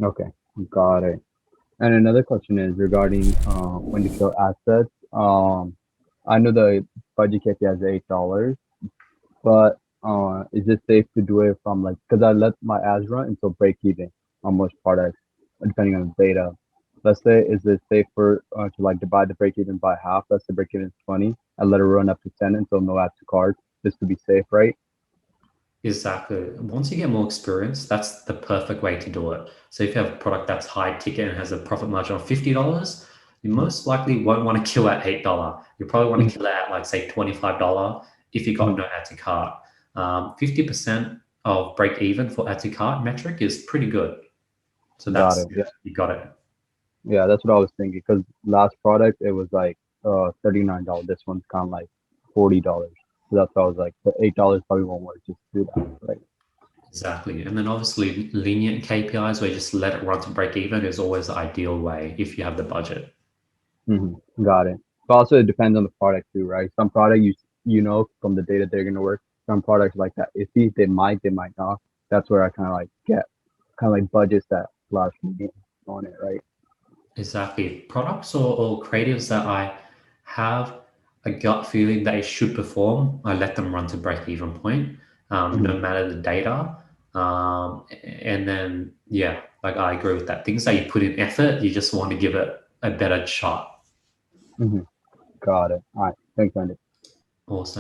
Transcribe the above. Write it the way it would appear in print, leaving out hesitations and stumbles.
Okay, got it. And another question is regarding when you show assets. I know the budget KPI is $8, but is it safe to do it from like because I let my ads run until break even on most products, depending on the data. Let's say, is it safer to like divide the break even by half? Let's say break even is 20, and let it run up to 10 until no add to cart, just to be safe, right? Exactly. Once you get more experience, that's the perfect way to do it. So if you have a product that's high ticket and has a profit margin of $50, you most likely won't want to kill at $8. You probably want Mhm, to kill it at like say $25 if you got mhm. no add to cart. 50% of break even for add to cart metric is pretty good. So Got that's it. yeah, Yeah, you got it. yeah, that's what I was thinking. Because last product it was like $39. This one's kind of like $40. So that's why I was like, the $8 probably won't work. Just do that, right? Exactly. And then obviously lenient KPIs where you just let it run to break even is always the ideal way if you have the budget. Got it. But also it depends on the product too, right? Some product you know from the data they're gonna work. Some products like that iffy, they might not. That's where I kind of like get kind of like budgets that last me on it, right? Exactly. Products or creatives that I have a gut feeling that it should perform, I let them run to break even point, hmm no matter the data. And then, yeah, like I agree with that. Things that you put in effort, you just want to give it a better shot. hmm Got it. All right. Thanks, Andy. Awesome.